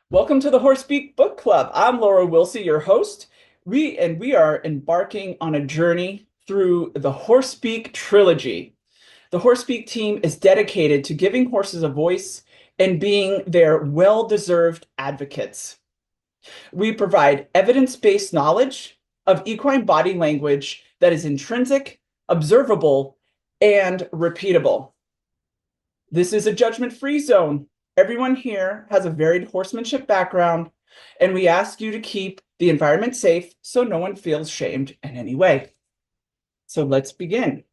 Welcome to the Horse Speak Book Club. I'm Laura Wilsey, your host. We are embarking on a journey through the Horse Speak Trilogy. The Horse Speak team is dedicated to giving horses a voice and being their well-deserved advocates. We provide evidence-based knowledge of equine body language that is intrinsic, observable, and repeatable. This is a judgment-free zone. Everyone here has a varied horsemanship background, and we ask you to keep the environment safe so no one feels shamed in any way. So let's begin.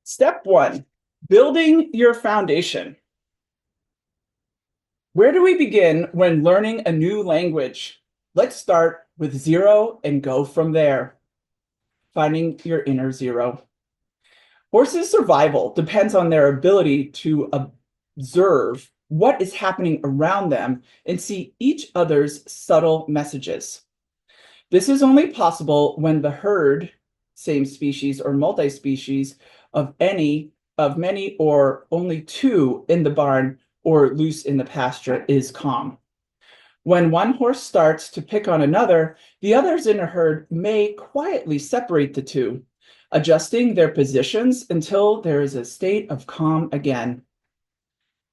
Step 1, building your foundation. Where do we begin when learning a new language? Let's start with 0 and go from there. Finding your inner 0. Horses' survival depends on their ability to observe what is happening around them and see each other's subtle messages. This is only possible when the herd, same species or multi-species, of many or only 2 in the barn or loose in the pasture is calm. When one horse starts to pick on another, the others in a herd may quietly separate the 2, adjusting their positions until there is a state of calm again.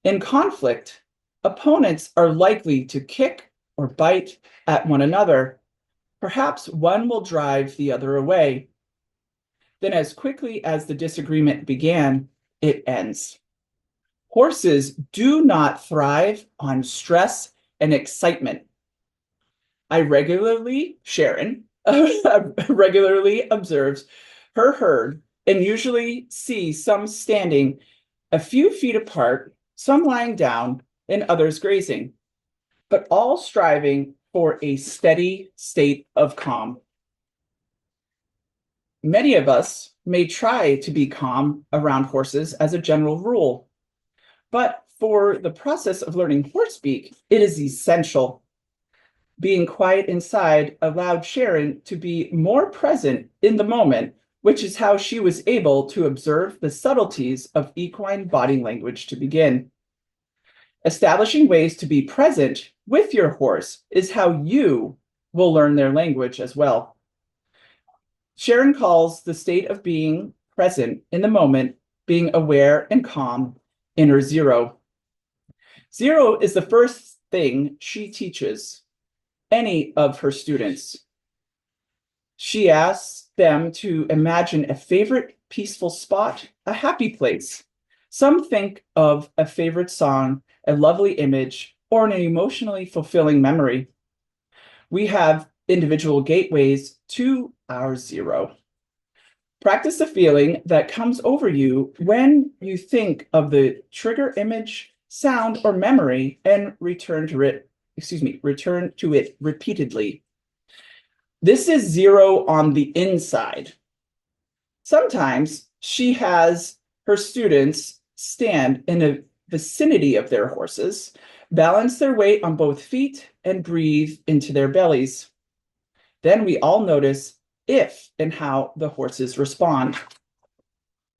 In conflict, opponents are likely to kick or bite at one another. Perhaps one will drive the other away. Then, as quickly as the disagreement began, it ends. Horses do not thrive on stress and excitement. Sharon, regularly observes her herd and usually sees some standing a few feet apart, some lying down, and others grazing, but all striving for a steady state of calm. Many of us may try to be calm around horses as a general rule, but for the process of learning horse speak, it is essential. Being quiet inside allowed Sharon to be more present in the moment, which is how she was able to observe the subtleties of equine body language to begin. Establishing ways to be present with your horse is how you will learn their language as well. Sharon calls the state of being present in the moment, being aware and calm, inner 0. 0 is the first thing she teaches any of her students. She asks them to imagine a favorite peaceful spot, a happy place. Some think of a favorite song, a lovely image, or an emotionally fulfilling memory. We have individual gateways to our 0. Practice the feeling that comes over you when you think of the trigger image, sound, or memory and return to it repeatedly. This is 0 on the inside. Sometimes she has her students stand in the vicinity of their horses, balance their weight on both feet, and breathe into their bellies. Then we all notice if and how the horses respond.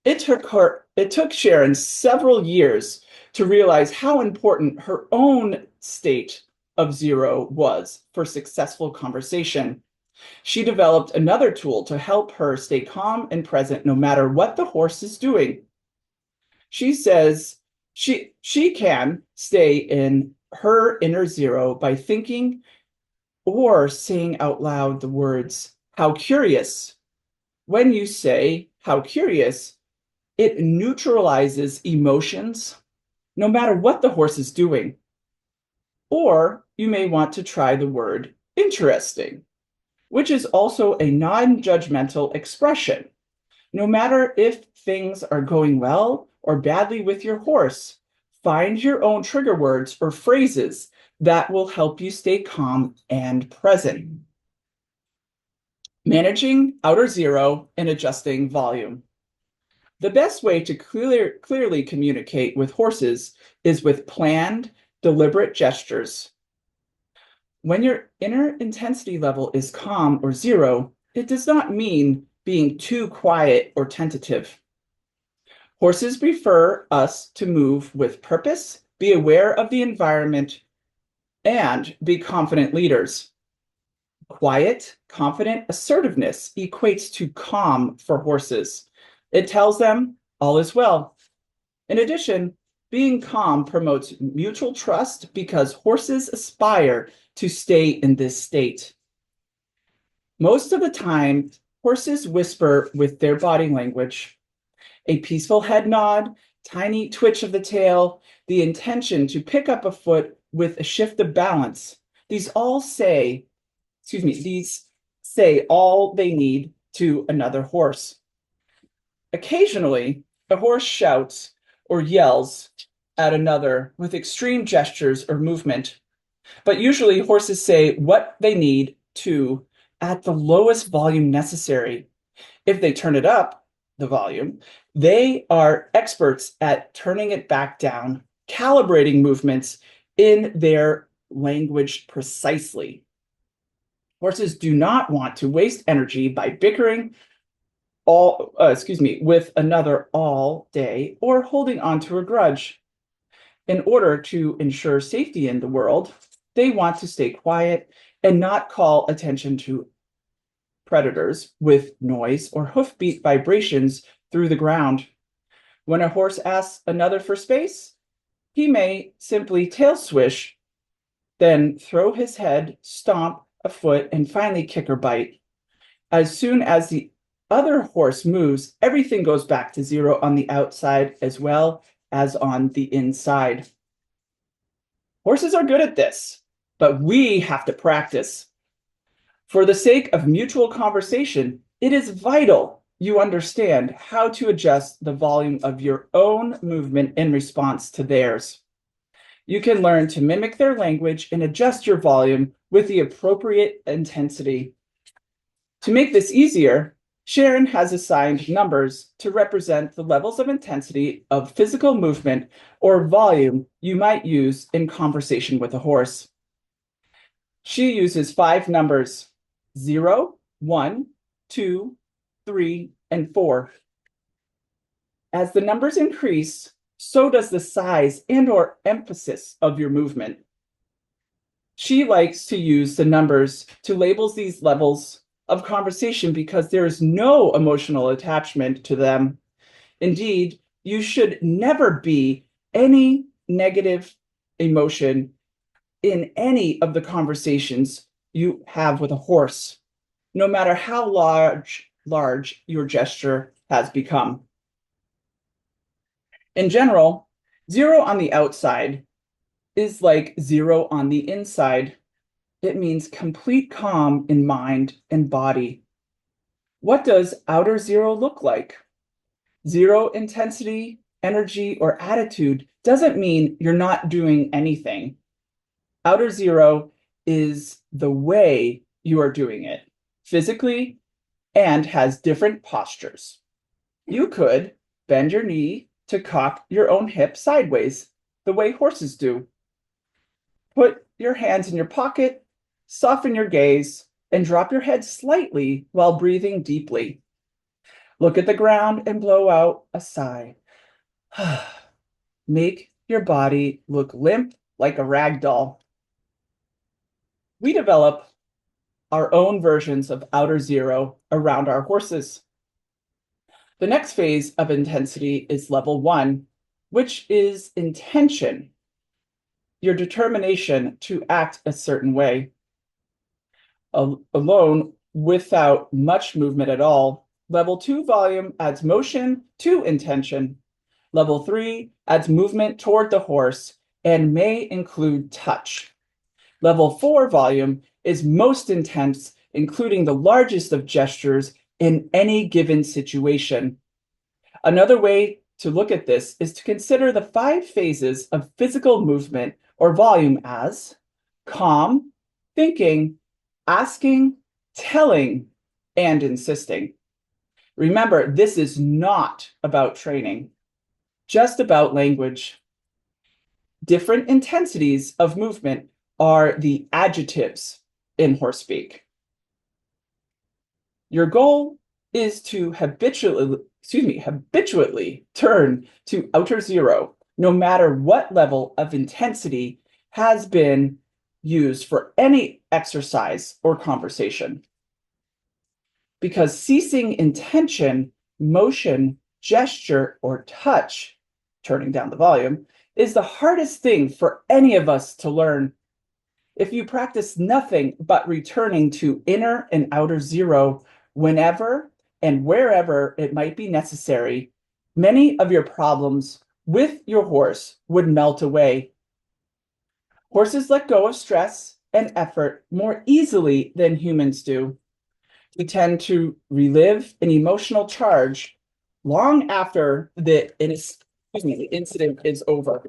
It took Sharon several years to realize how important her own state of 0 was for successful conversation. She developed another tool to help her stay calm and present no matter what the horse is doing. She says she can stay in her inner 0 by thinking or saying out loud the words, "How curious." When you say, "How curious," it neutralizes emotions, no matter what the horse is doing. Or you may want to try the word "interesting," which is also a non-judgmental expression. No matter if things are going well or badly with your horse, find your own trigger words or phrases that will help you stay calm and present. Managing outer 0 and adjusting volume. The best way to clearly communicate with horses is with planned, deliberate gestures. When your inner intensity level is calm or 0, it does not mean being too quiet or tentative. Horses prefer us to move with purpose, be aware of the environment, and be confident leaders. Quiet, confident assertiveness equates to calm for horses. It tells them all is well. In addition, being calm promotes mutual trust because horses aspire to stay in this state. Most of the time, horses whisper with their body language. A peaceful head nod, tiny twitch of the tail, the intention to pick up a foot with a shift of balance. These say all they need to another horse. Occasionally, a horse shouts or yells at another with extreme gestures or movement, but usually horses say what they need to at the lowest volume necessary. If they turn it up, the volume, they are experts at turning it back down, calibrating movements in their language precisely. Horses do not want to waste energy by bickering with another all day or holding on to a grudge. In order to ensure safety in the world, they want to stay quiet and not call attention to predators with noise or hoofbeat vibrations through the ground. When a horse asks another for space, he may simply tail swish, then throw his head, stomp a foot, and finally kick or bite. As soon as the other horse moves, everything goes back to zero on the outside as well as on the inside. Horses are good at this, but we have to practice. For the sake of mutual conversation, it is vital you understand how to adjust the volume of your own movement in response to theirs. You can learn to mimic their language and adjust your volume with the appropriate intensity. To make this easier, Sharon has assigned numbers to represent the levels of intensity of physical movement or volume you might use in conversation with a horse. She uses 5 numbers: 0, 1, 2, 3, and 4. As the numbers increase, so does the size and/or emphasis of your movement. She likes to use the numbers to label these levels of conversation because there is no emotional attachment to them. Indeed, you should never be any negative emotion in any of the conversations you have with a horse, no matter how large your gesture has become. In general, 0 on the outside is like 0 on the inside. It means complete calm in mind and body. What does outer 0 look like? 0 intensity, energy, or attitude doesn't mean you're not doing anything. Outer 0 is the way you are doing it, physically, and has different postures. You could bend your knee to cock your own hip sideways, the way horses do. Put your hands in your pocket, soften your gaze, and drop your head slightly while breathing deeply. Look at the ground and blow out a sigh. Make your body look limp like a rag doll. We develop our own versions of outer 0 around our horses. The next phase of intensity is level 1, which is intention, your determination to act a certain way. Alone, without much movement at all, level 2 volume adds motion to intention. Level 3 adds movement toward the horse and may include touch. Level 4 volume is most intense, including the largest of gestures in any given situation. Another way to look at this is to consider the 5 phases of physical movement or volume as calm, thinking, asking, telling, and insisting. Remember, this is not about training, just about language. Different intensities of movement are the adjectives in horse speak. Your goal is to habitually turn to outer 0, no matter what level of intensity has been use for any exercise or conversation. Because ceasing intention, motion, gesture, or touch, turning down the volume, is the hardest thing for any of us to learn. If you practice nothing but returning to inner and outer zero whenever and wherever it might be necessary, many of your problems with your horse would melt away. Horses let go of stress and effort more easily than humans do. We tend to relive an emotional charge long after the incident is over.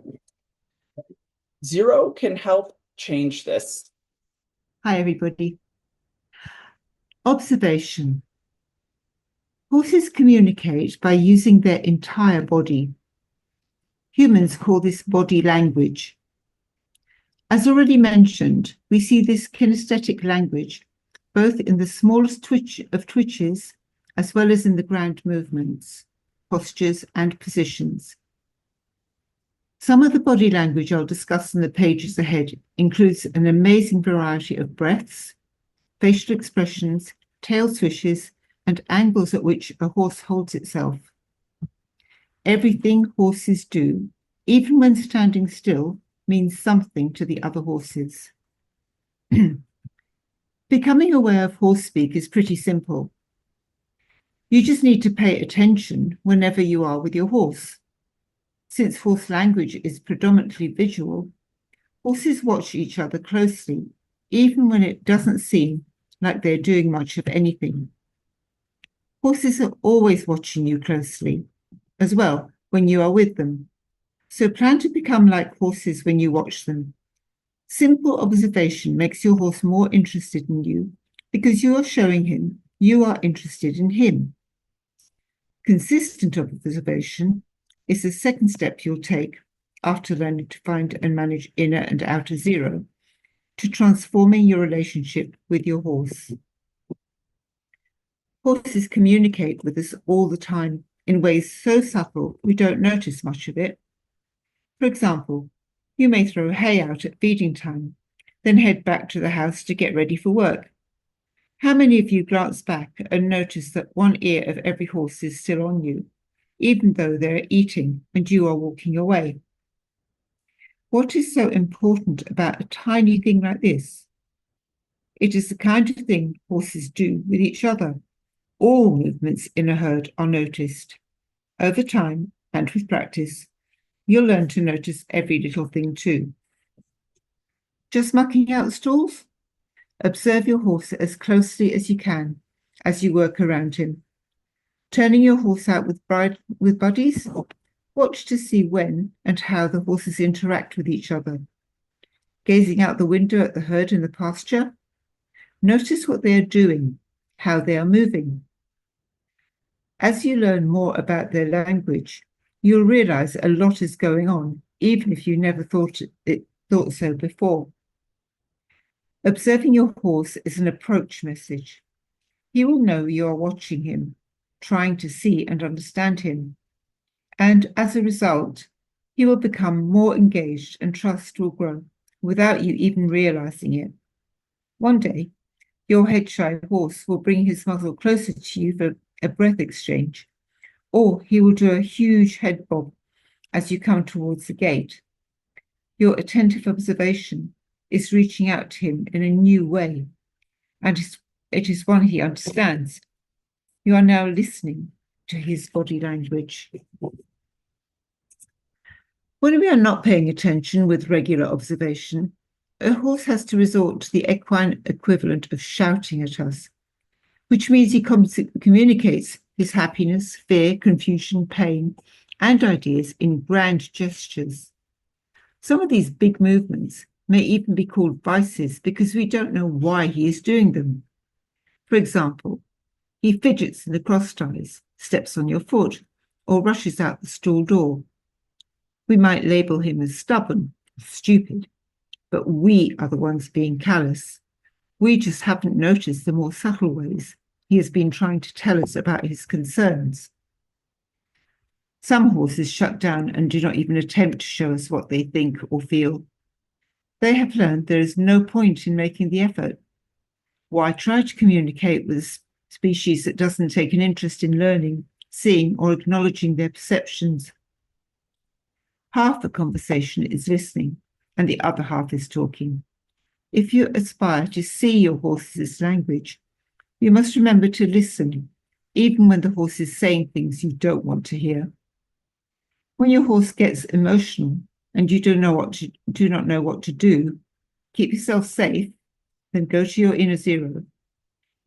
Zero can help change this. Hi, everybody. Observation. Horses communicate by using their entire body. Humans call this body language. As already mentioned, we see this kinesthetic language both in the smallest twitches as well as in the ground movements, postures, and positions. Some of the body language I'll discuss in the pages ahead includes an amazing variety of breaths, facial expressions, tail swishes, and angles at which a horse holds itself. Everything horses do, even when standing still, means something to the other horses. Becoming aware of horse speak is pretty simple. You just need to pay attention whenever you are with your horse. Since horse language is predominantly visual, horses watch each other closely, even when it doesn't seem like they're doing much of anything. Horses are always watching you closely, as well when you are with them. So plan to become like horses when you watch them. Simple observation makes your horse more interested in you because you are showing him you are interested in him. Consistent observation is the second step you'll take after learning to find and manage inner and outer zero to transforming your relationship with your horse. Horses communicate with us all the time in ways so subtle we don't notice much of it. For example, you may throw hay out at feeding time, then head back to the house to get ready for work. How many of you glance back and notice that one ear of every horse is still on you, even though they're eating and you are walking away? What is so important about a tiny thing like this? It is the kind of thing horses do with each other. All movements in a herd are noticed. Over time, and with practice, you'll learn to notice every little thing too. Just mucking out stalls? Observe your horse as closely as you can as you work around him. Turning your horse out with buddies? Watch to see when and how the horses interact with each other. Gazing out the window at the herd in the pasture? Notice what they are doing, how they are moving. As you learn more about their language, you'll realize a lot is going on, even if you never thought so before. Observing your horse is an approach message. He will know you are watching him, trying to see and understand him. And as a result, he will become more engaged and trust will grow without you even realizing it. One day, your head-shy horse will bring his muzzle closer to you for a breath exchange, or he will do a huge head bob as you come towards the gate. Your attentive observation is reaching out to him in a new way, and it is one he understands. You are now listening to his body language. When we are not paying attention with regular observation, a horse has to resort to the equine equivalent of shouting at us, which means he communicates his happiness, fear, confusion, pain, and ideas in grand gestures. Some of these big movements may even be called vices because we don't know why he is doing them. For example, he fidgets in the cross ties, steps on your foot, or rushes out the stall door. We might label him as stubborn, stupid, but we are the ones being callous. We just haven't noticed the more subtle ways he has been trying to tell us about his concerns. Some horses shut down and do not even attempt to show us what they think or feel. They have learned there is no point in making the effort. Why try to communicate with a species that doesn't take an interest in learning, seeing, or acknowledging their perceptions? Half the conversation is listening, and the other half is talking. If you aspire to see your horse's language, you must remember to listen, even when the horse is saying things you don't want to hear. When your horse gets emotional and you do not know what to do, keep yourself safe, then go to your inner zero.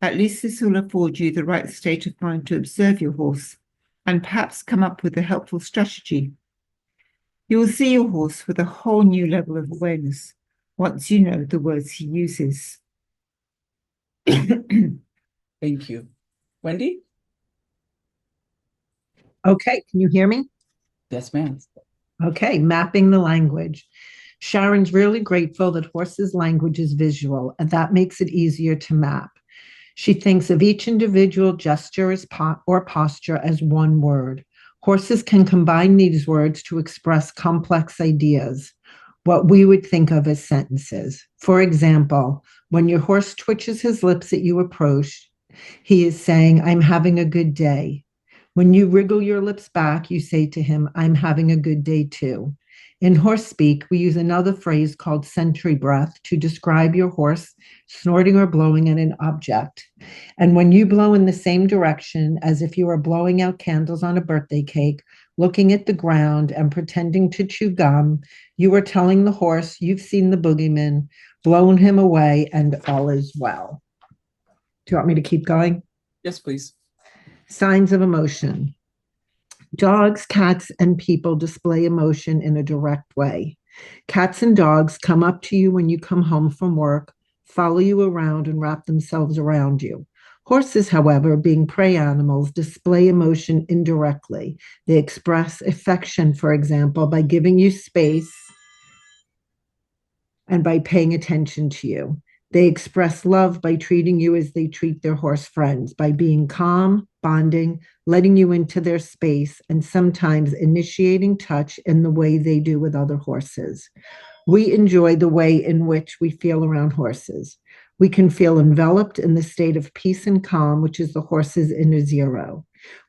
At least this will afford you the right state of mind to observe your horse and perhaps come up with a helpful strategy. You will see your horse with a whole new level of awareness once you know the words he uses. Thank you. Wendy? Okay, can you hear me? Yes, ma'am. Okay, mapping the language. Sharon's really grateful that horses' language is visual, and that makes it easier to map. She thinks of each individual gesture or posture as one word. Horses can combine these words to express complex ideas, what we would think of as sentences. For example, when your horse twitches his lips at you approach, he is saying, "I'm having a good day." When you wriggle your lips back, you say to him, "I'm having a good day too." In horse speak, we use another phrase called sentry breath to describe your horse snorting or blowing at an object. And when you blow in the same direction as if you were blowing out candles on a birthday cake, looking at the ground and pretending to chew gum, you are telling the horse you've seen the boogeyman, blown him away, and all is well. Do you want me to keep going? Yes, please. Signs of emotion. Dogs, cats, and people display emotion in a direct way. Cats and dogs come up to you when you come home from work, follow you around, and wrap themselves around you. Horses, however, being prey animals, display emotion indirectly. They express affection, for example, by giving you space and by paying attention to you. They express love by treating you as they treat their horse friends, by being calm, bonding, letting you into their space, and sometimes initiating touch in the way they do with other horses. We enjoy the way in which we feel around horses. We can feel enveloped in the state of peace and calm, which is the horse's inner zero.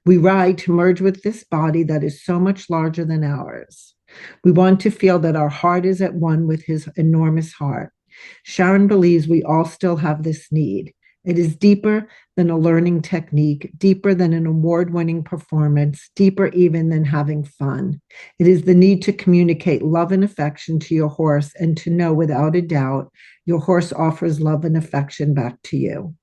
We ride to merge with this body that is so much larger than ours. We want to feel that our heart is at one with his enormous heart. Sharon believes we all still have this need. It is deeper than a learning technique, deeper than an award-winning performance, deeper even than having fun. It is the need to communicate love and affection to your horse and to know without a doubt your horse offers love and affection back to you.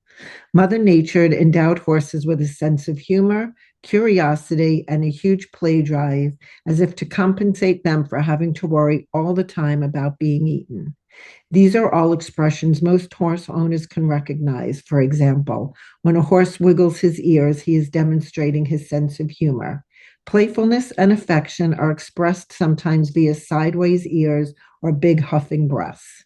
Mother Nature endowed horses with a sense of humor, curiosity, and a huge play drive, as if to compensate them for having to worry all the time about being eaten. These are all expressions most horse owners can recognize. For example, when a horse wiggles his ears, he is demonstrating his sense of humor. Playfulness and affection are expressed sometimes via sideways ears or big huffing breaths.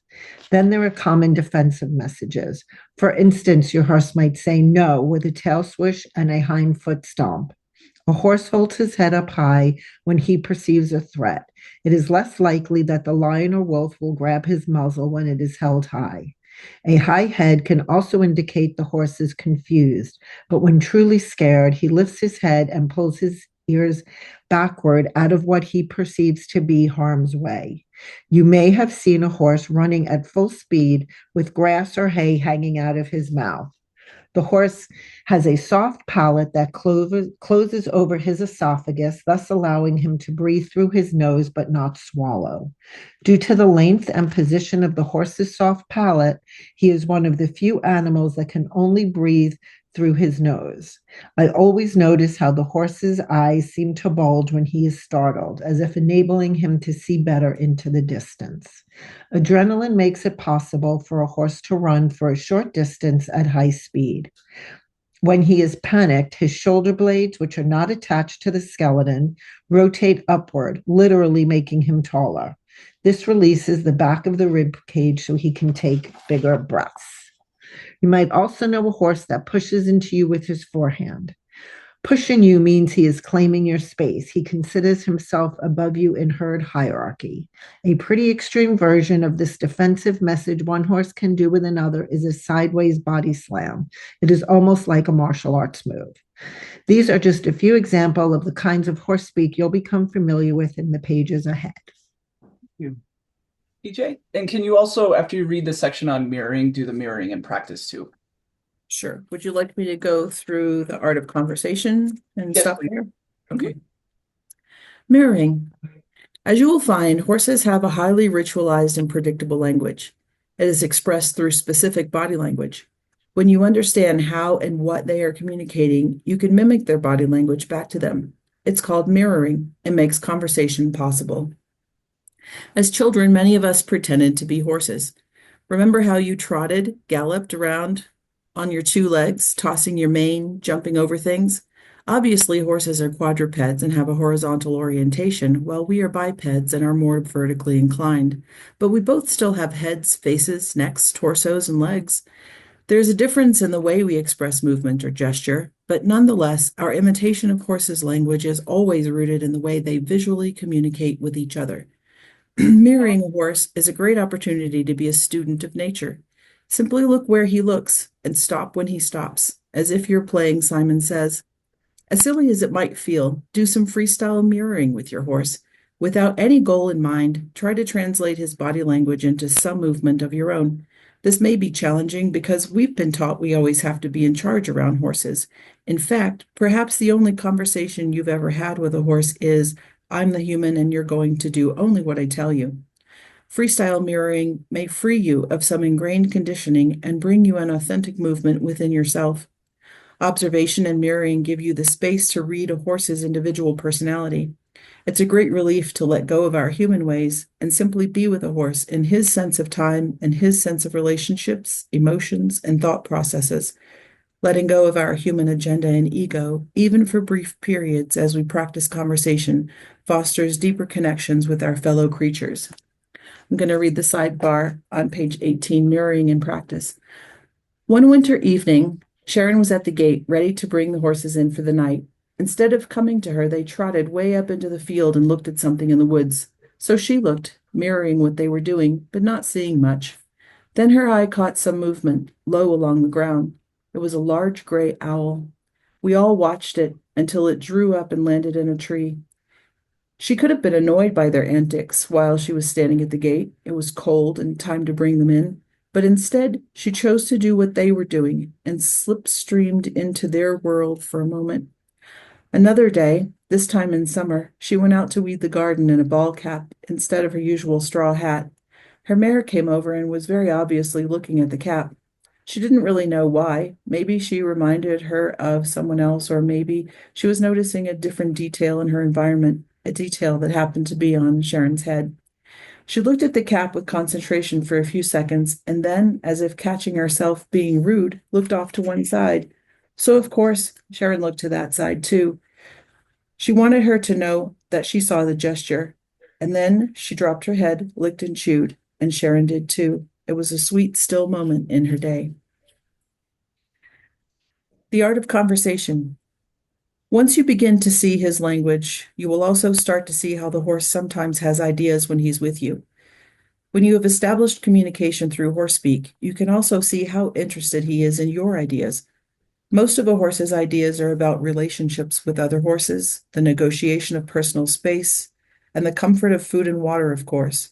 Then there are common defensive messages. For instance, your horse might say no with a tail swish and a hind foot stomp. A horse holds his head up high when he perceives a threat. It is less likely that the lion or wolf will grab his muzzle when it is held high. A high head can also indicate the horse is confused, but when truly scared, he lifts his head and pulls his ears backward out of what he perceives to be harm's way. You may have seen a horse running at full speed with grass or hay hanging out of his mouth. The horse has a soft palate that closes over his esophagus, thus allowing him to breathe through his nose but not swallow. Due to the length and position of the horse's soft palate, he is one of the few animals that can only breathe through his nose. I always notice how the horse's eyes seem to bulge when he is startled, as if enabling him to see better into the distance. Adrenaline makes it possible for a horse to run for a short distance at high speed. When he is panicked, his shoulder blades, which are not attached to the skeleton, rotate upward, literally making him taller. This releases the back of the rib cage so he can take bigger breaths. You might also know a horse that pushes into you with his forehand. Pushing you means he is claiming your space. He considers himself above you in herd hierarchy. A pretty extreme version of this defensive message one horse can do with another is a sideways body slam. It is almost like a martial arts move. These are just a few examples of the kinds of horse speak you'll become familiar with in the pages ahead. You, PJ? And can you also, after you read the section on mirroring, do the mirroring in practice too? Sure. Would you like me to go through the art of conversation and Yes, stop please. there? Okay. Mirroring. As you will find, horses have a highly ritualized and predictable language. It is expressed through specific body language. When you understand how and what they are communicating, you can mimic their body language back to them. It's called mirroring and makes conversation possible. As children, many of us pretended to be horses. Remember how you trotted, galloped around on your two legs, tossing your mane, jumping over things? Obviously, horses are quadrupeds and have a horizontal orientation, while we are bipeds and are more vertically inclined. But we both still have heads, faces, necks, torsos, and legs. There's a difference in the way we express movement or gesture, but nonetheless, our imitation of horses' language is always rooted in the way they visually communicate with each other. Mirroring a horse is a great opportunity to be a student of nature. Simply look where he looks and stop when he stops, as if you're playing Simon Says. As silly as it might feel, do some freestyle mirroring with your horse. Without any goal in mind, try to translate his body language into some movement of your own. This may be challenging because we've been taught we always have to be in charge around horses. In fact, perhaps the only conversation you've ever had with a horse is, "I'm the human and you're going to do only what I tell you." Freestyle mirroring may free you of some ingrained conditioning and bring you an authentic movement within yourself. Observation and mirroring give you the space to read a horse's individual personality. It's a great relief to let go of our human ways and simply be with a horse in his sense of time and his sense of relationships, emotions, and thought processes. Letting go of our human agenda and ego, even for brief periods as we practice conversation, fosters deeper connections with our fellow creatures. I'm going to read the sidebar on page 18, Mirroring in Practice. One winter evening, Sharon was at the gate, ready to bring the horses in for the night. Instead of coming to her, they trotted way up into the field and looked at something in the woods. So she looked, mirroring what they were doing, but not seeing much. Then her eye caught some movement, low along the ground. It was a large gray owl. We all watched it until it drew up and landed in a tree. She could have been annoyed by their antics while she was standing at the gate. It was cold and time to bring them in. But instead, she chose to do what they were doing and slipstreamed into their world for a moment. Another day, this time in summer, she went out to weed the garden in a ball cap instead of her usual straw hat. Her mare came over and was very obviously looking at the cap. She didn't really know why. Maybe she reminded her of someone else, or maybe she was noticing a different detail in her environment, a detail that happened to be on Sharon's head. She looked at the cap with concentration for a few seconds, and then, as if catching herself being rude, looked off to one side. So, of course, Sharon looked to that side, too. She wanted her to know that she saw the gesture, and then she dropped her head, licked and chewed, and Sharon did, too. It was a sweet, still moment in her day. The art of conversation. Once you begin to see his language, you will also start to see how the horse sometimes has ideas when he's with you. When you have established communication through horse speak, you can also see how interested he is in your ideas. Most of a horse's ideas are about relationships with other horses, the negotiation of personal space, and the comfort of food and water, of course.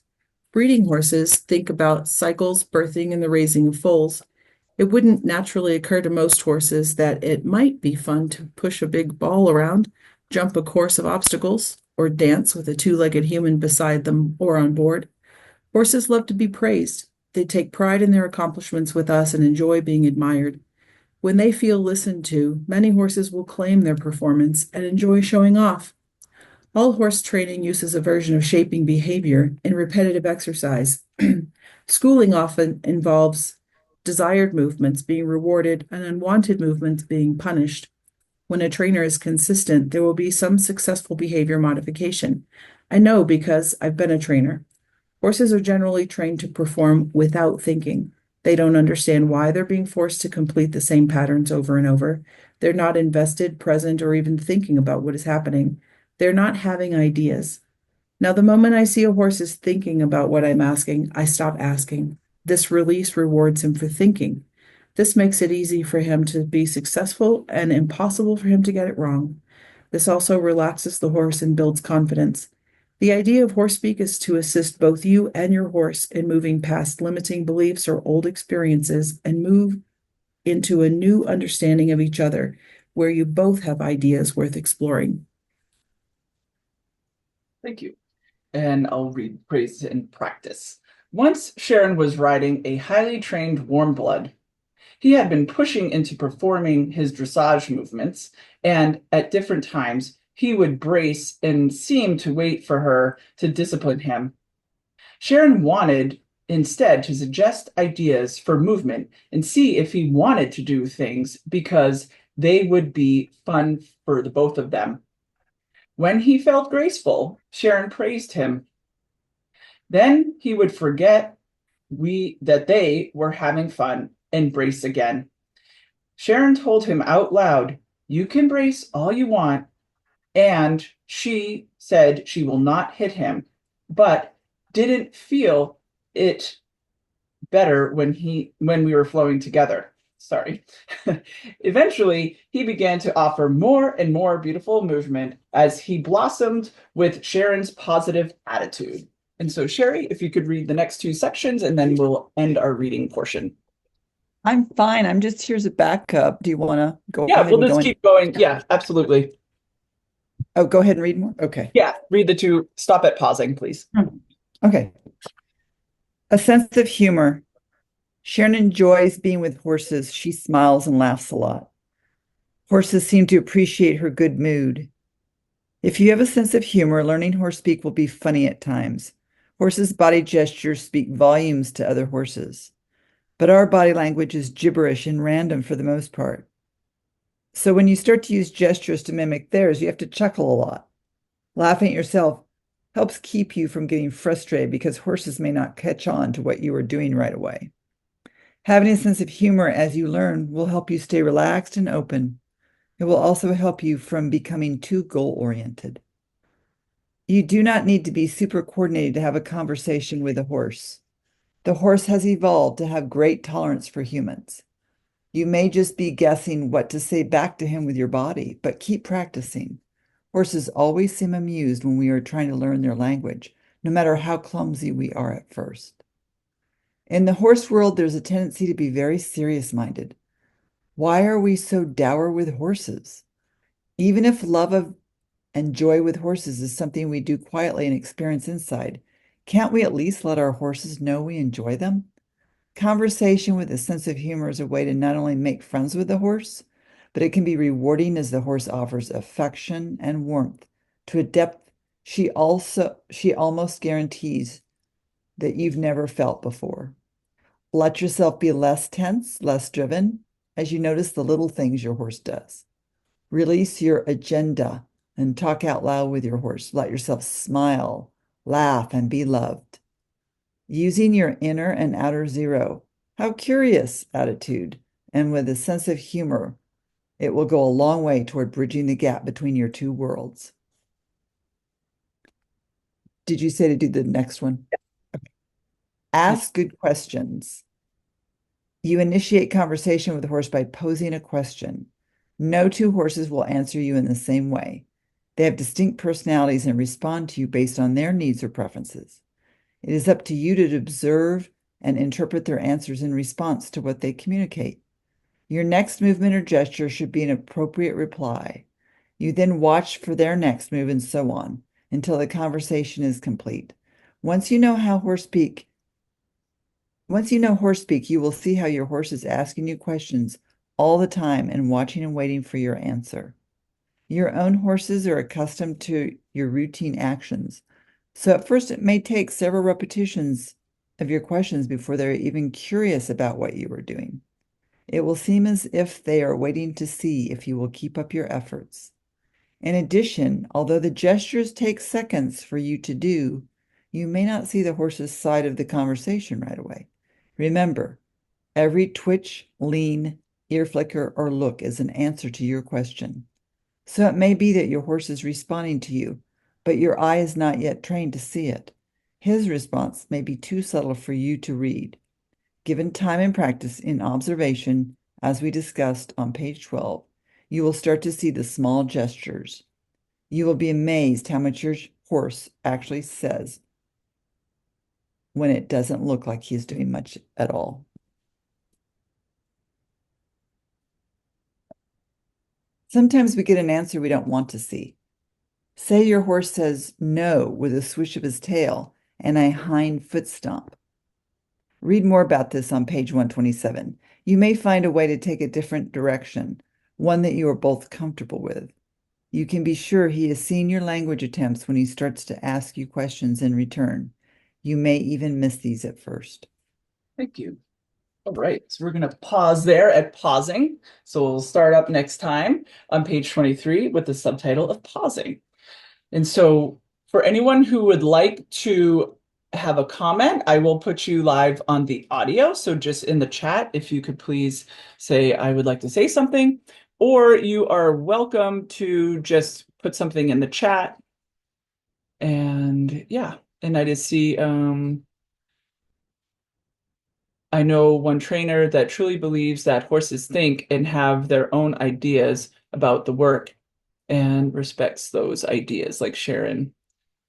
Breeding horses think about cycles, birthing, and the raising of foals. It wouldn't naturally occur to most horses that it might be fun to push a big ball around, jump a course of obstacles, or dance with a two-legged human beside them or on board. Horses love to be praised. They take pride in their accomplishments with us and enjoy being admired. When they feel listened to, many horses will claim their performance and enjoy showing off. All horse training uses a version of shaping behavior in repetitive exercise. Schooling often involves desired movements being rewarded and unwanted movements being punished. When a trainer is consistent, there will be some successful behavior modification. I know because I've been a trainer. Horses are generally trained to perform without thinking. They don't understand why they're being forced to complete the same patterns over and over. They're not invested, present, or even thinking about what is happening. They're not having ideas. Now, the moment I see a horse is thinking about what I'm asking, I stop asking. This release rewards him for thinking. This makes it easy for him to be successful and impossible for him to get it wrong. This also relaxes the horse and builds confidence. The idea of horse speak is to assist both you and your horse in moving past limiting beliefs or old experiences and move into a new understanding of each other, where you both have ideas worth exploring. Thank you. And I'll read praise in practice. Once Sharon was riding a highly trained warm blood. He had been pushing into performing his dressage movements, and at different times he would brace and seem to wait for her to discipline him. Sharon wanted instead to suggest ideas for movement and see if he wanted to do things because they would be fun for the both of them. When he felt graceful, Sharon praised him. Then he would forget that they were having fun and brace again. Sharon told him out loud, "You can brace all you want," and she said she will not hit him, but didn't feel it better when we were flowing together. Sorry. Eventually, he began to offer more and more beautiful movement as he blossomed with Sharon's positive attitude. And so, Sherry, if you could read the next two sections, and then we'll end our reading portion. I'm fine. I'm just here as a backup. Do you want to go Yeah, ahead we'll and just go keep going. Yeah, absolutely. Oh, go ahead and read more? Okay. Yeah, read the two. Stop at pausing, please. Okay. A sense of humor. Sharon enjoys being with horses. She smiles and laughs a lot. Horses seem to appreciate her good mood. If you have a sense of humor, learning horse speak will be funny at times. Horses' body gestures speak volumes to other horses, but our body language is gibberish and random for the most part. So when you start to use gestures to mimic theirs, you have to chuckle a lot. Laughing at yourself helps keep you from getting frustrated because horses may not catch on to what you are doing right away. Having a sense of humor as you learn will help you stay relaxed and open. It will also help you from becoming too goal-oriented. You do not need to be super coordinated to have a conversation with a horse. The horse has evolved to have great tolerance for humans. You may just be guessing what to say back to him with your body, but keep practicing. Horses always seem amused when we are trying to learn their language, no matter how clumsy we are at first. In the horse world, there's a tendency to be very serious-minded. Why are we so dour with horses? Even if love of and joy with horses is something we do quietly and experience inside, can't we at least let our horses know we enjoy them? Conversation with a sense of humor is a way to not only make friends with the horse, but it can be rewarding as the horse offers affection and warmth to a depth she almost guarantees that you've never felt before. Let yourself be less tense, less driven, as you notice the little things your horse does. Release your agenda and talk out loud with your horse. Let yourself smile, laugh, and be loved. Using your inner and outer zero, how curious attitude, and with a sense of humor, it will go a long way toward bridging the gap between your two worlds. Did you say to do the next one? Okay. Ask good questions. You initiate conversation with the horse by posing a question. No two horses will answer you in the same way. They have distinct personalities and respond to you based on their needs or preferences. It is up to you to observe and interpret their answers in response to what they communicate. Your next movement or gesture should be an appropriate reply. You then watch for their next move and so on until the conversation is complete. Once you know horse speak, you will see how your horse is asking you questions all the time and watching and waiting for your answer. Your own horses are accustomed to your routine actions, so at first it may take several repetitions of your questions before they're even curious about what you are doing. It will seem as if they are waiting to see if you will keep up your efforts. In addition, although the gestures take seconds for you to do, you may not see the horse's side of the conversation right away. Remember, Every twitch, lean, ear flicker, or look is an answer to your question. So it may be that your horse is responding to you, but your eye is not yet trained to see it. His response may be too subtle for you to read. Given time and practice in observation, as we discussed on page 12, you will start to see the small gestures. You will be amazed how much your horse actually says when it doesn't look like he's doing much at all. Sometimes we get an answer we don't want to see. Say your horse says no with a swish of his tail and a hind foot stomp. Read more about this on page 127. You may find a way to take a different direction, one that you are both comfortable with. You can be sure he has seen your language attempts when he starts to ask you questions in return. You may even miss these at first. Thank you. All right, so we're going to pause there at pausing. So we'll start up next time on page 23 with the subtitle of pausing. And so for anyone who would like to have a comment, I will put you live on the audio. So just in the chat, if you could please say, I would like to say something, or you are welcome to just put something in the chat. And yeah, and I just see, I know one trainer that truly believes that horses think and have their own ideas about the work and respects those ideas, like Sharon.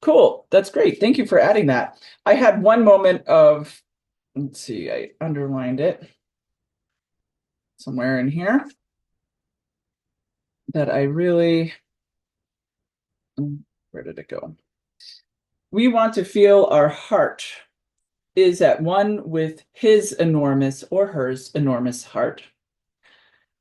Cool. That's great. Thank you for adding that. I had one moment of, let's see, I underlined it somewhere in here that I really, where did it go? We want to feel our heart is at one with his enormous or hers enormous heart.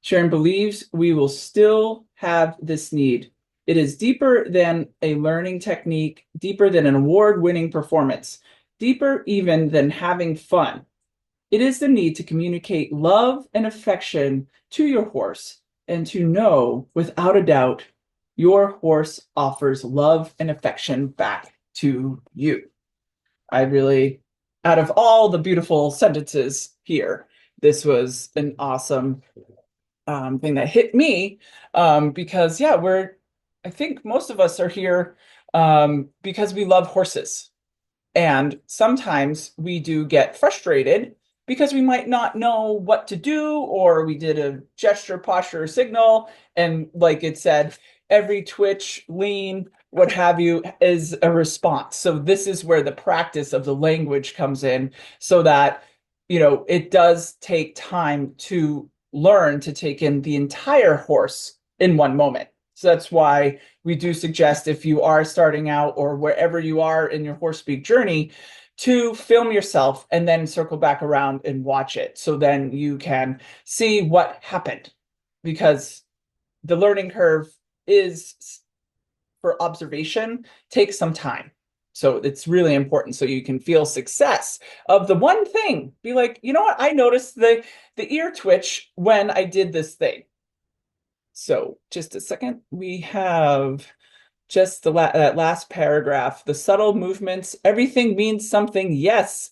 Sharon believes we will still have this need. It is deeper than a learning technique, deeper than an award-winning performance, deeper even than having fun. It is the need to communicate love and affection to your horse and to know without a doubt your horse offers love and affection back to you. I really, out of all the beautiful sentences here, this was an awesome thing that hit me because yeah, I think most of us are here because we love horses. And sometimes we do get frustrated because we might not know what to do, or we did a gesture, posture, or signal, and like it said, every twitch, lean, what have you, is a response. So this is where the practice of the language comes in, so that, you know, it does take time to learn to take in the entire horse in one moment. So that's why we do suggest, if you are starting out or wherever you are in your horse speak journey, to film yourself and then circle back around and watch it. So then you can see what happened, because the learning curve is, for observation, takes some time. So it's really important so you can feel success of the one thing. Be like, you know what? I noticed the ear twitch when I did this thing. So just a second, we have just that last paragraph. The subtle movements, everything means something. Yes,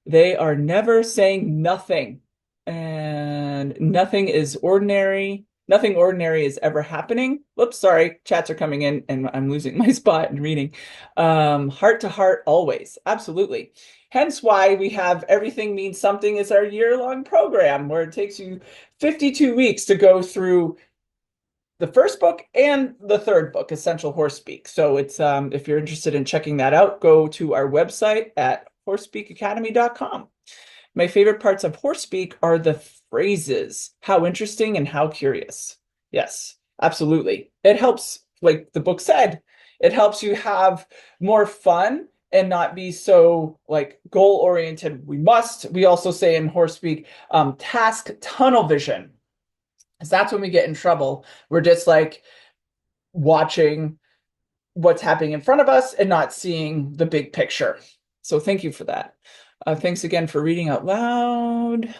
they are never saying nothing. And nothing is ordinary. Nothing ordinary is ever happening. Whoops, sorry, chats are coming in and I'm losing my spot in reading. Heart to heart, always. Absolutely. Hence why we have Everything Means Something is our year-long program, where it takes you 52 weeks to go through the first book and the third book, Essential Horse Speak. So it's if you're interested in checking that out, go to our website at horsespeakacademy.com. My favorite parts of Horse Speak are the phrases. How interesting and how curious. Yes, absolutely. It helps, like the book said, it helps you have more fun and not be so like goal-oriented. We also say in Horse Speak, task tunnel vision. Because that's when we get in trouble. We're just like watching what's happening in front of us and not seeing the big picture. So thank you for that. Thanks again for reading out loud.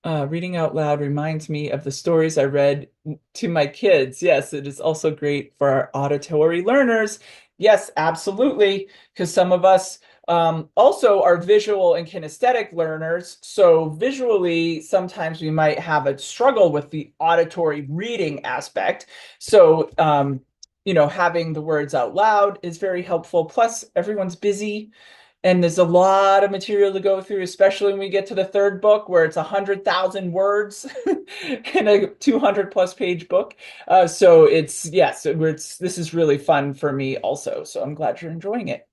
Reading out loud reminds me of the stories I read to my kids. Yes, it is also great for our auditory learners. Yes, absolutely. Because some of us Also our visual and kinesthetic learners. So visually, sometimes we might have a struggle with the auditory reading aspect. So, having the words out loud is very helpful. Plus, everyone's busy. And there's a lot of material to go through, especially when we get to the third book where it's 100,000 words in a 200 plus page book. So this is really fun for me also. So I'm glad you're enjoying it.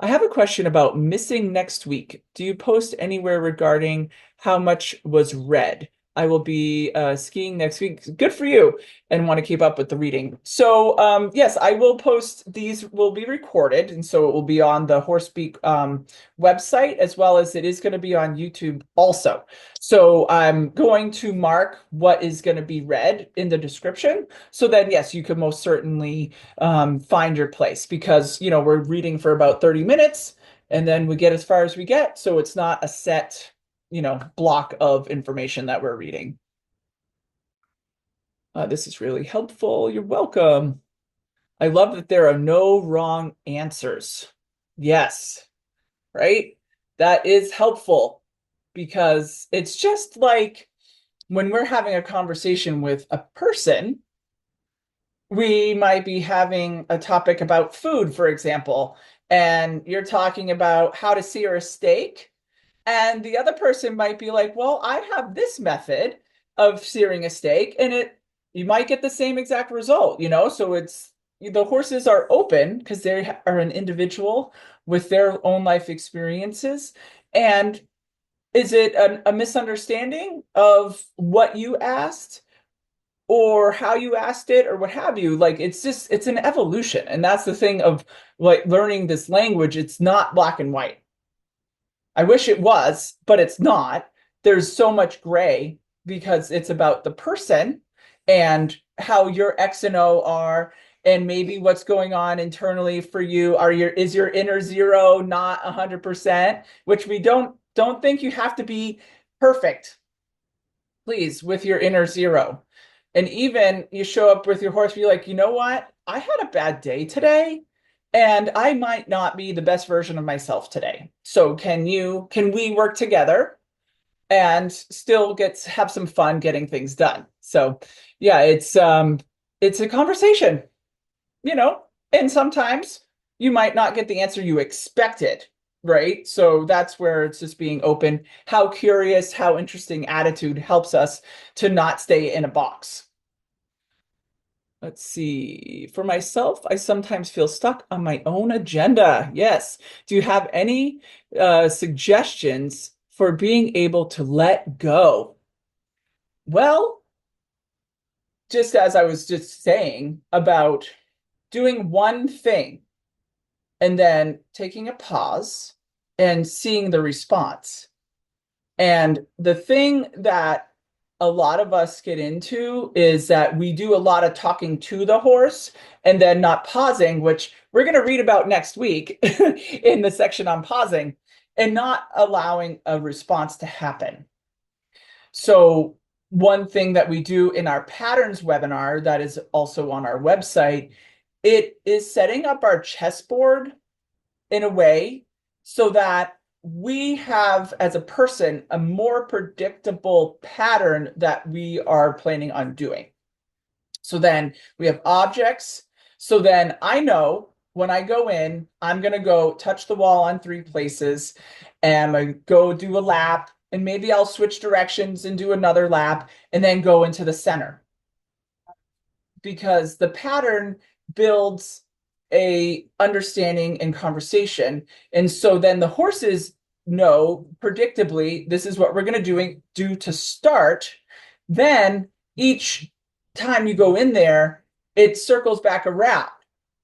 I have a question about missing next week. Do you post anywhere regarding how much was read? I will be skiing next week. Good for you, and want to keep up with the reading. So yes, I will post. These will be recorded, and so it will be on the Horse Speak website, as well as it is going to be on YouTube also. So I'm going to mark what is going to be read in the description. So then, yes, you can most certainly find your place, because we're reading for about 30 minutes, and then we get as far as we get. So it's not a set block of information that we're reading. This is really helpful. You're welcome. I love that there are no wrong answers. Yes, right? That is helpful, because it's just like when we're having a conversation with a person, we might be having a topic about food, for example, and you're talking about how to sear a steak. And the other person might be like, well, I have this method of searing a steak, and you might get the same exact result, So the horses are open because they are an individual with their own life experiences. And is it a misunderstanding of what you asked or how you asked it or what have you? Like, it's an evolution. And that's the thing of like learning this language. It's not black and white. I wish it was, but it's not. There's so much gray because it's about the person and how your X and O are, and maybe what's going on internally for you. Is your inner zero not 100%? Which we don't think you have to be perfect, please, with your inner zero. And even you show up with your horse, you're like, you know what? I had a bad day today. And I might not be the best version of myself today. So can we work together and still have some fun getting things done? So yeah, it's a conversation, and sometimes you might not get the answer you expected, right? So that's where it's just being open. How curious, how interesting attitude helps us to not stay in a box. Let's see. For myself, I sometimes feel stuck on my own agenda. Yes. Do you have any suggestions for being able to let go? Well, just as I was just saying about doing one thing and then taking a pause and seeing the response. And the thing that a lot of us get into is that we do a lot of talking to the horse and then not pausing, which we're going to read about next week in the section on pausing, and not allowing a response to happen. So one thing that we do in our patterns webinar that is also on our website, it is setting up our chessboard in a way so that we have, as a person, a more predictable pattern that we are planning on doing. So then we have objects. So then I know when I go in, I'm going to go touch the wall on 3 places, and I go do a lap, and maybe I'll switch directions and do another lap, and then go into the center. Because the pattern builds a understanding and conversation. And so then the horses know predictably, this is what we're going to do to start. Then each time you go in there, it circles back around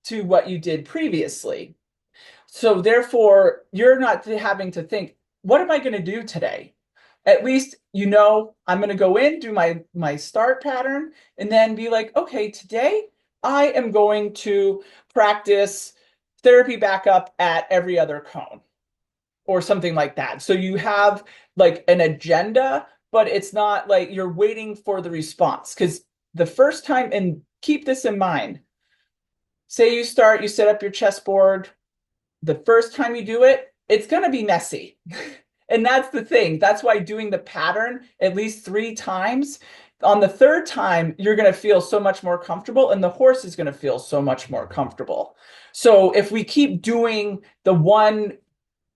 to what you did previously. So therefore, you're not having to think, what am I going to do today? At least, I'm going to go in, do my start pattern, and then be like, okay, today I am going to practice therapy backup at every other cone or something like that. So you have like an agenda, but it's not like you're waiting for the response. Because the first time, and keep this in mind, say you set up your chessboard, the first time you do it, it's going to be messy. And that's the thing. That's why doing the pattern at least 3 times, on the third time, you're going to feel so much more comfortable and the horse is going to feel so much more comfortable. So if we keep doing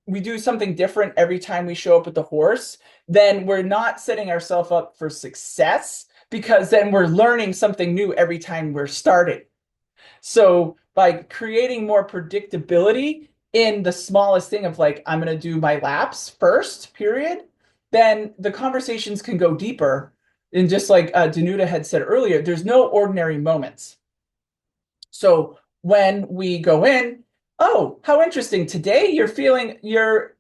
we do something different every time we show up with the horse, then we're not setting ourselves up for success, because then we're learning something new every time we're starting. So by creating more predictability in the smallest thing of like, I'm going to do my laps first, period, then the conversations can go deeper. And just like Danuta had said earlier, there's no ordinary moments. So when we go in, oh, how interesting. Today you're feeling your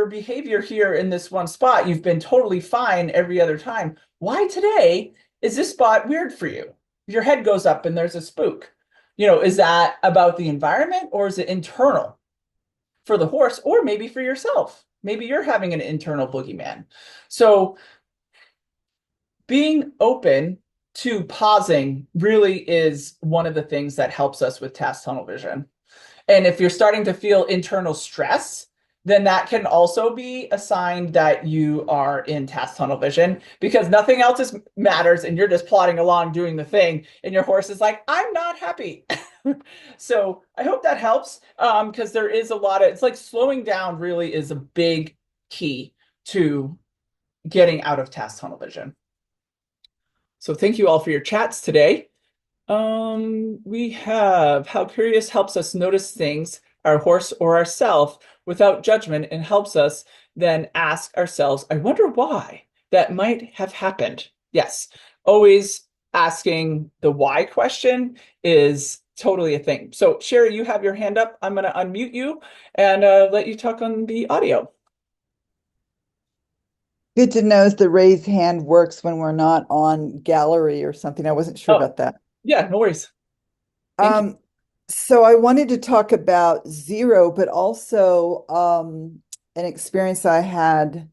behavior here in this one spot. You've been totally fine every other time. Why today is this spot weird for you? Your head goes up and there's a spook. Is that about the environment or is it internal for the horse or maybe for yourself? Maybe you're having an internal boogeyman. So being open to pausing really is one of the things that helps us with task tunnel vision. And if you're starting to feel internal stress, then that can also be a sign that you are in task tunnel vision, because nothing else matters and you're just plodding along doing the thing and your horse is like, I'm not happy. So I hope that helps, because there is it's like slowing down really is a big key to getting out of task tunnel vision. So thank you all for your chats today. We have how curious helps us notice things, our horse or ourself, without judgment, and helps us then ask ourselves, I wonder why that might have happened. Yes, always asking the why question is totally a thing. So Sherry, you have your hand up. I'm going to unmute you and let you talk on the audio. Good to know the raised hand works when we're not on gallery or something. I wasn't sure about that. Yeah, no worries. So I wanted to talk about zero, but also an experience I had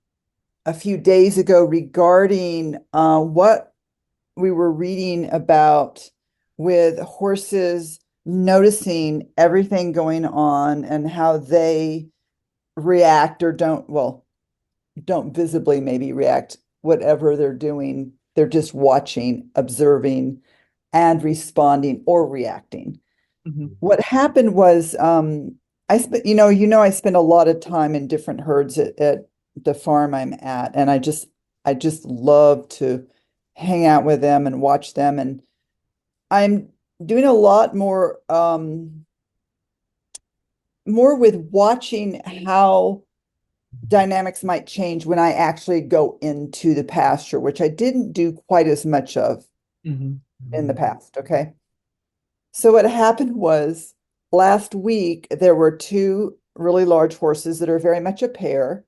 a few days ago regarding what we were reading about with horses noticing everything going on and how they react or don't visibly maybe react, whatever they're doing. They're just watching, observing, and responding or reacting. Mm-hmm. What happened was I spend a lot of time in different herds at the farm I'm at, and I just love to hang out with them and watch them. And I'm doing a lot more with watching how dynamics might change when I actually go into the pasture, which I didn't do quite as much of in the past. Okay. So what happened was last week, there were 2 really large horses that are very much a pair.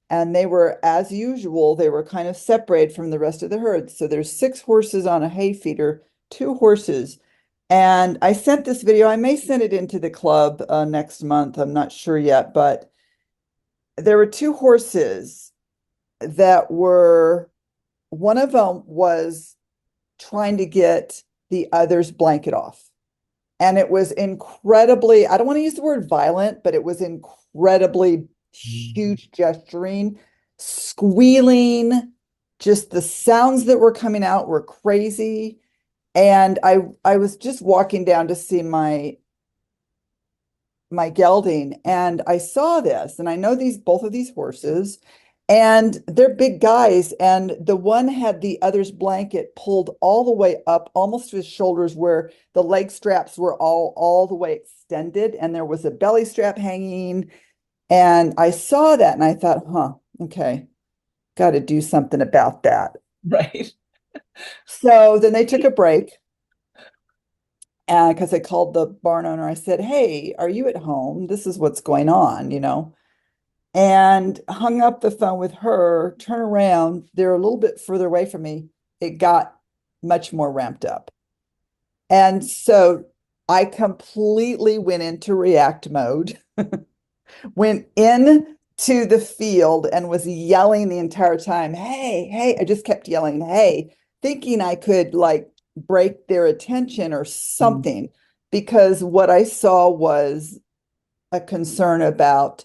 And they were, as usual, they were kind of separated from the rest of the herd. So there's 6 horses on a hay feeder, 2 horses. And I sent this video. I may send it into the club next month. I'm not sure yet, but there were 2 horses that one of them was trying to get the other's blanket off. And it was incredibly, I don't want to use the word violent, but it was incredibly huge gesturing, squealing, just the sounds that were coming out were crazy. And I was just walking down to see my gelding, and I saw this, and I know both of these horses, and they're big guys, and the one had the other's blanket pulled all the way up almost to his shoulders, where the leg straps were all the way extended, and there was a belly strap hanging. And I saw that and I thought, okay, got to do something about that. Right. So then they took a break, and because I called the barn owner, I said, hey, are you at home? This is what's going on, and hung up the phone with her, turn around. They're a little bit further away from me. It got much more ramped up. And so I completely went into react mode, went into the field and was yelling the entire time, hey, hey. I just kept yelling, hey, thinking I could break their attention or something, because what I saw was a concern about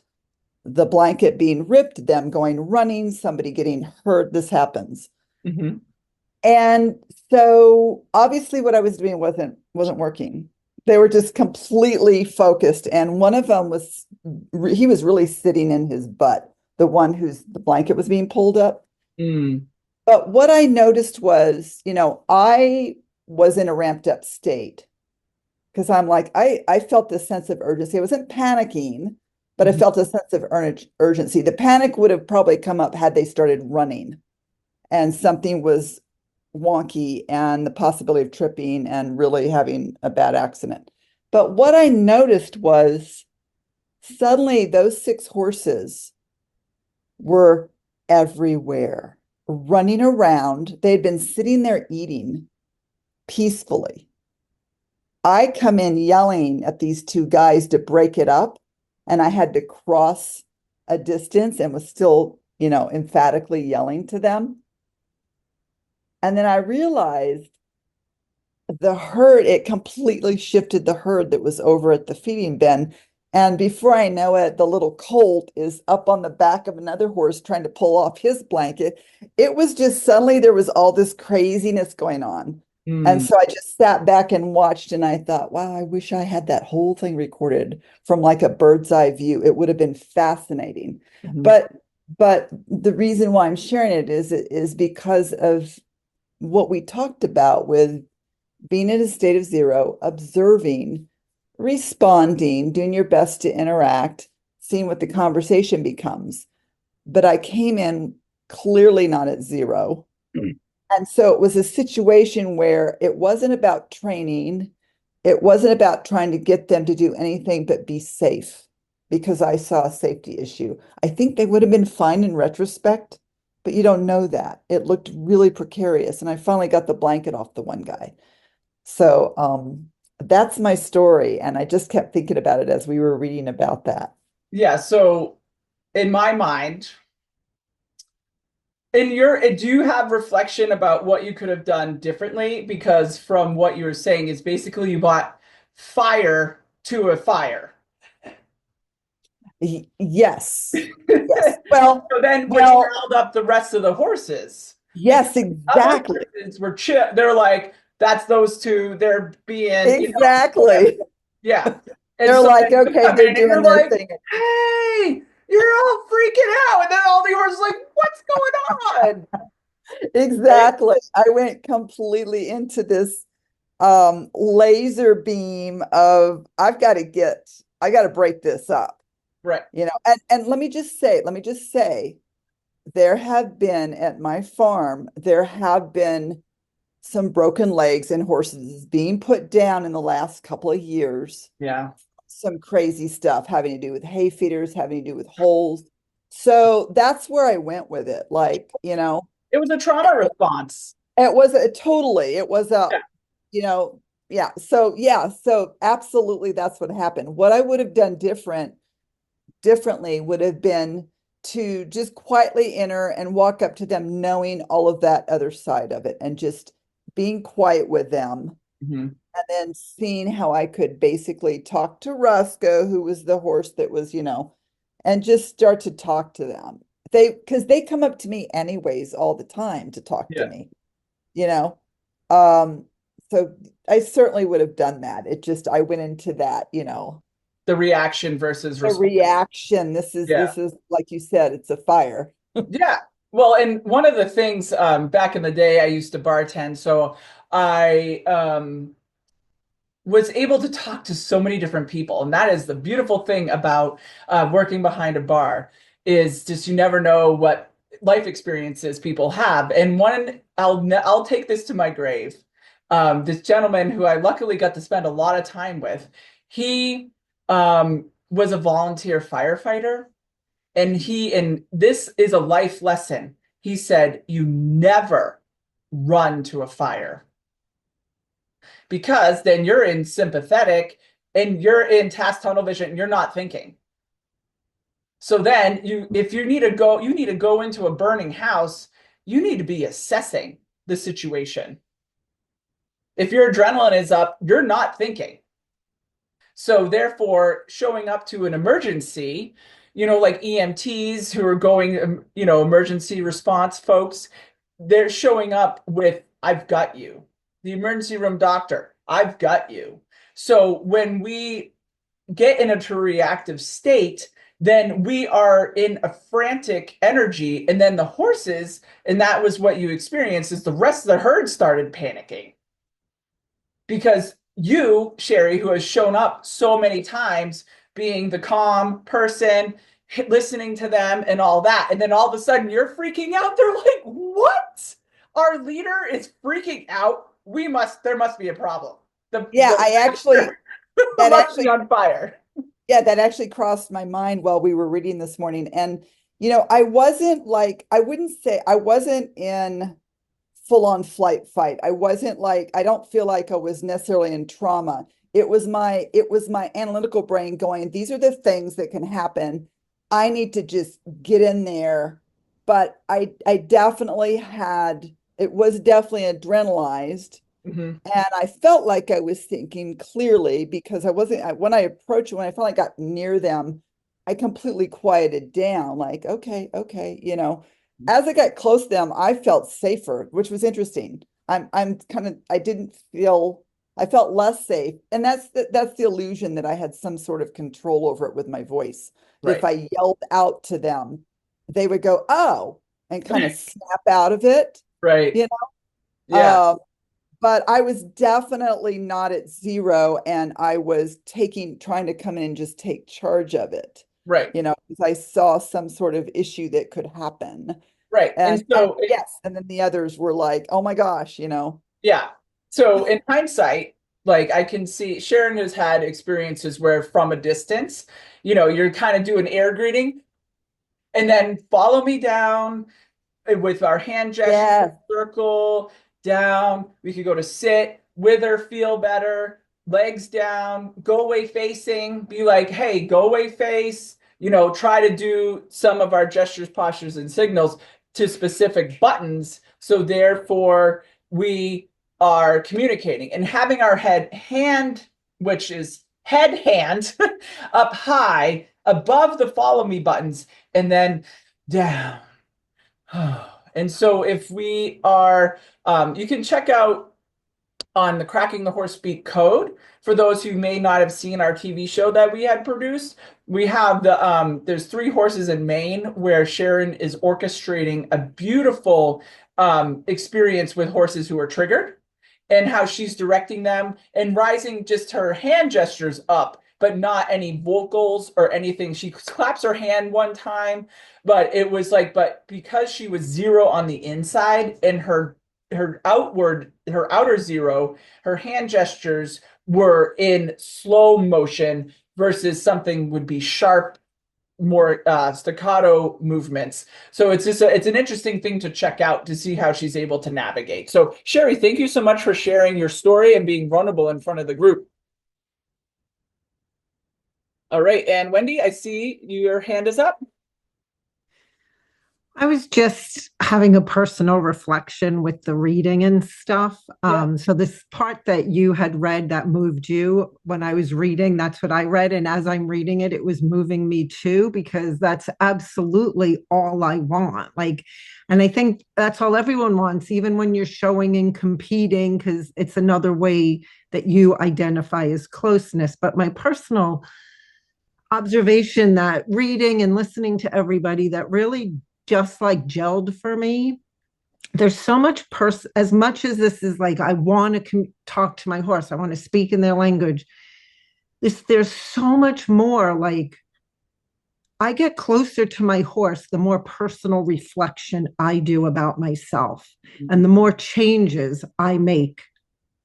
the blanket being ripped, them going running, somebody getting hurt. This happens. Mhm. And so obviously what I was doing wasn't working. They were just completely focused. And one of them was, he was really sitting in his butt, the one whose the blanket was being pulled up. Mm. But what I noticed was, I was in a ramped up state because I'm like, I felt this sense of urgency. I wasn't panicking, but I Mhm. felt a sense of urgency. The panic would have probably come up had they started running and something was wonky and the possibility of tripping and really having a bad accident. But what I noticed was suddenly those 6 horses were everywhere, running around. They'd been sitting there eating peacefully. I come in yelling at these 2 guys to break it up, and I had to cross a distance and was still, emphatically yelling to them. And then I realized the herd, it completely shifted the herd that was over at the feeding bin. And before I know it, the little colt is up on the back of another horse trying to pull off his blanket. It was just suddenly there was all this craziness going on. And Mm. so I just sat back and watched and I thought, wow, I wish I had that whole thing recorded from like a bird's eye view. It would have been fascinating. Mhm. But the reason why I'm sharing it is because of what we talked about with being in a state of zero, observing, responding, doing your best to interact, seeing what the conversation becomes. But I came in clearly not at zero. Mm. And so it was a situation where it wasn't about training. It wasn't about trying to get them to do anything but be safe because I saw a safety issue. I think they would have been fine in retrospect, but you don't know that. It looked really precarious. And I finally got the blanket off the one guy. So that's my story. And I just kept thinking about it as we were reading about that. Yeah, so in my mind, do you have reflection about what you could have done differently? Because from what you were saying is basically you bought fire to a fire. Yes. Yes. So then, which Well, riled up the rest of the horses. Because yes, other exactly. horses were chill. They're like, that's those two. They're being, whatever. Exactly. Yeah. And They're so like, then you okay, come they're in and doing you're their like, thing. hey, you're all freaking out. And then all the horses are like, what's going on? Right? Exactly. I went completely into this laser beam of I got to break this up, Right. and let me just say, there have been at my farm, there have been some broken legs and horses being put down in the last couple of years. Yeah. Some crazy stuff having to do with hay feeders, having to do with holes. So that's where I went with it. Like, It was a trauma response. it was a, Yeah. you know, yeah. So absolutely that's what happened. What I would have done differently would have been to just quietly enter and walk up to them, knowing all of that other side of it and just being quiet with them. Mhm. And then seeing how I could basically talk to Roscoe, who was the horse that was, and just start to talk to them. Because they come up to me anyways all the time to talk to Yeah. me, you know. Um, so I certainly would have done that. I went into that, The reaction versus the response. reaction. Yeah. This is like you said, it's a fire. Yeah. Well, and one of the things back in the day, I used to bartend, so I was able to talk to so many different people, and that is the beautiful thing about working behind a bar is just you never know what life experiences people have. And I'll take this to my grave. This gentleman who I luckily got to spend a lot of time with, he was a volunteer firefighter. And this is a life lesson. He said, you never run to a fire because then you're in sympathetic and you're in task tunnel vision and you're not thinking. So then if you need to go into a burning house, you need to be assessing the situation. If your adrenaline is up, you're not thinking. So therefore, showing up to an emergency, like EMTs who are going, emergency response folks, they're showing up with, I've got you. The emergency room doctor, I've got you. So when we get into a reactive state, then we are in a frantic energy. And then the horses, and that was what you experienced, is the rest of the herd started panicking. Because you, Sherry, who has shown up so many times, being the calm person, listening to them and all that. And then all of a sudden you're freaking out. They're like, what? Our leader is freaking out. There must be a problem. That must be on fire. Yeah, that actually crossed my mind while we were reading this morning. And, I wouldn't say I wasn't in full-on fight. I wasn't I don't feel like I was necessarily in trauma. It was my analytical brain going, these are the things that can happen. I need to just get in there. But I definitely it was definitely adrenalized. Mm-hmm. And I felt like I was thinking clearly because when I finally got near them, I completely quieted down, like, okay. As I got close to them, I felt safer, which was interesting. I felt less safe. And that's the illusion that I had some sort of control over it with my voice. Right. If I yelled out to them, they would go, oh, and kind of snap out of it. Right. Yeah. But I was definitely not at zero, and I was trying to come in and just take charge of it. Right. Because I saw some sort of issue that could happen. Right. And then the others were like, oh my gosh, Yeah. So in hindsight, I can see Sharon has had experiences where from a distance, you're kind of doing air greeting and then follow me down with our hand gesture, circle down. We could go to sit, wither, feel better, legs down, go away facing, be like, hey, go away face, try to do some of our gestures, postures, and signals to specific buttons. So therefore we are communicating and having our hand, which is hand up high above the follow me buttons and then down. And so if we are, you can check out on the Cracking the Horse Speak code. For those who may not have seen our TV show that we had produced, we have there's 3 horses in Maine where Sharon is orchestrating a beautiful experience with horses who are triggered and how she's directing them and rising just her hand gestures up, but not any vocals or anything. She claps her hand one time, but it was but because she was zero on the inside and her outer zero, her hand gestures were in slow motion versus something would be sharp, more staccato movements. So it's an interesting thing to check out to see how she's able to navigate. So Sherry, thank you so much for sharing your story and being vulnerable in front of the group. All right, and Wendy, I see your hand is up. I was just having a personal reflection with the reading and stuff. So this part that you had read that moved you when I was reading, that's what I read. And as I'm reading it, it was moving me too, because that's absolutely all I want. And I think that's all everyone wants, even when you're showing and competing, because it's another way that you identify as closeness. But my personal observation that reading and listening to everybody that really just gelled for me. There's so much as much as this is I want to talk to my horse, I want to speak in their language. There's so much more. I get closer to my horse, the more personal reflection I do about myself, and the more changes I make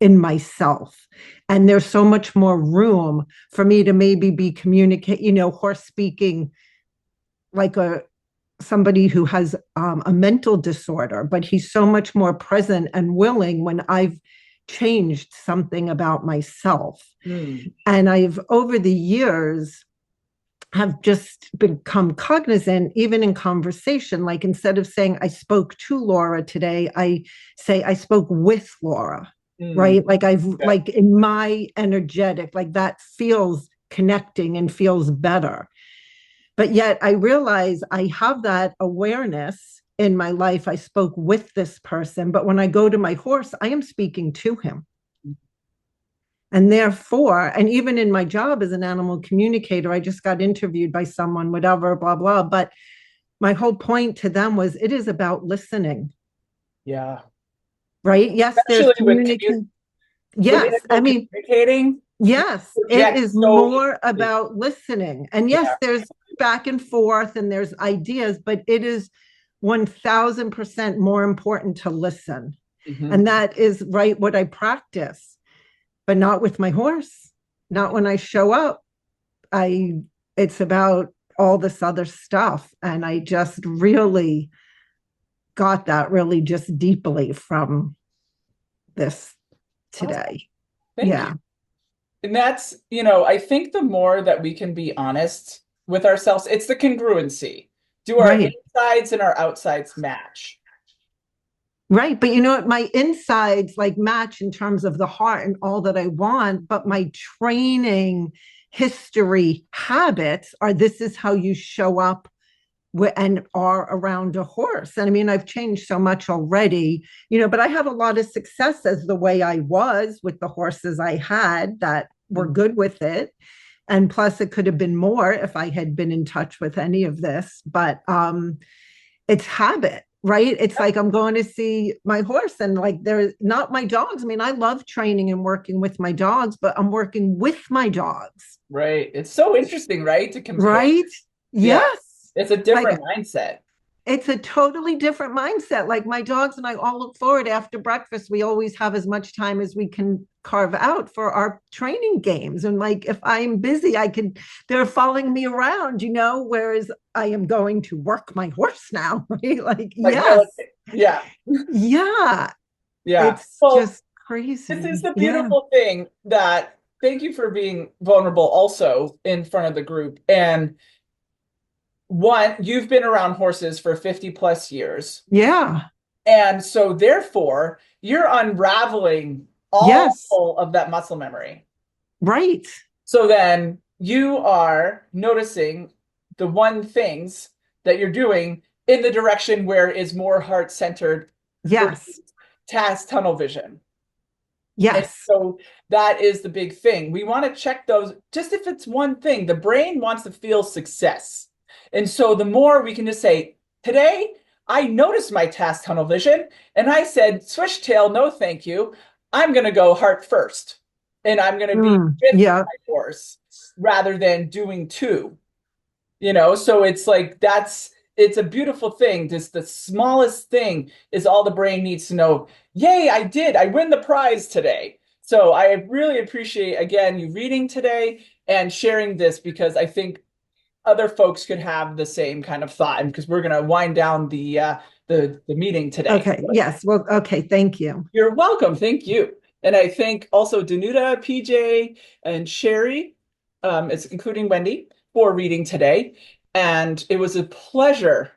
in myself. And there's so much more room for me to maybe be horse speaking somebody who has a mental disorder, but he's so much more present and willing when I've changed something about myself. And I've, over the years, have just become cognizant, even in conversation, instead of saying I spoke to Laura today, I say I spoke with Laura. right? Like Okay. like in my energetic, like that feels connecting and feels better. But yet I realize I have that awareness in my life. I spoke with this person, but when I go to my horse, I am speaking to him. And therefore, and even in my job as an animal communicator, I just got interviewed by someone, whatever, blah, blah. But my whole point to them was it is about listening. Yeah. Right? Yes, there's Especially with communication. with Yes. I animal mean, communicating, you yes, it project is so more easily. about listening. And Yeah. yes, there's back and forth and there's ideas, but it is 1000% more important to listen. Mhm. And that is right what I practice, but not with my horse, not when I show up. It's about all this other stuff. And I just really got that really just deeply from this Awesome. today. Thank you. Yeah. And that's, I think the more that we can be honest with ourselves, it's the congruency. Do our Right. insides and our outsides match? Right. But you know what? My insides like match in terms of the heart and all that I want, but my training, history, habits are this is how you show up and are around a horse. And I mean, I've changed so much already, but I have a lot of success as the way I was with the horses I had that were good with it. And plus, it could have been more if I had been in touch with any of this. But it's habit, right? It's like I'm going to see my horse and like they're not my dogs. I mean, I love training and working with my dogs, but I'm working with my dogs. Right. It's so interesting, right? To compare. Right? Yeah. Yes. It's a Like different mindset. it's a totally different mindset. Like my dogs and I all look forward after breakfast. We always have as much time as we can carve out for our training games. And like if I'm busy, they're following me around, whereas I am going to work my horse now, right? Like, Like yes. military. Yeah. Yeah. Yeah. It's Well, just crazy. this is the Yeah. beautiful thing that thank you for being vulnerable also in front of the group. And one, you've been around horses for 50 plus years. Yeah. And so therefore, you're unraveling all Yes. of that muscle memory. Right. So then you are noticing the one things that you're doing in the direction where is more heart-centered Yes. task tunnel vision. And Yes. so that is the big thing. We want to check those, just if it's one thing, the brain wants to feel success. And so the more we can just say, today, I noticed my task tunnel vision and I said, switch tail, no thank you. I'm going to go heart first. And I'm going to be with Yeah. my horse rather than doing two. So it's like it's a beautiful thing. Just the smallest thing is all the brain needs to know. Yay, I win the prize today. So I really appreciate, again, you reading today and sharing this because I think other folks could have the same kind of thought. And because we're going to wind down the meeting today. Okay. Yes. Well, okay. Thank you. You're welcome. Thank you. And I thank also Danuta, PJ, and Sherry, it's including Wendy, for reading today. And it was a pleasure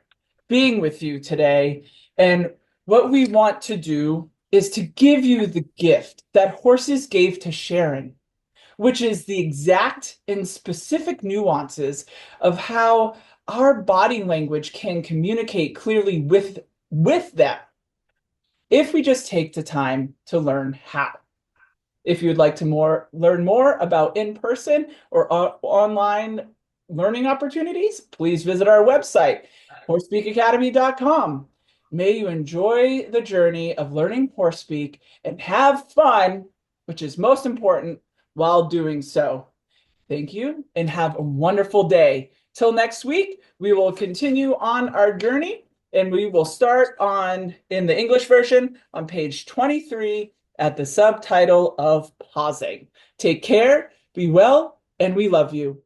being with you today. And what we want to do is to give you the gift that horses gave to Sharon, which is the exact and specific nuances of how our body language can communicate clearly with them if we just take the time to learn how. If you'd like to learn more about in-person or online learning opportunities, please visit our website, horsespeakacademy.com. May you enjoy the journey of learning horse speak and have fun, which is most important, while doing so. Thank you and have a wonderful day. Till next week, we will continue on our journey and we will start in the English version on page 23 at the subtitle of pausing. Take care, be well, and we love you.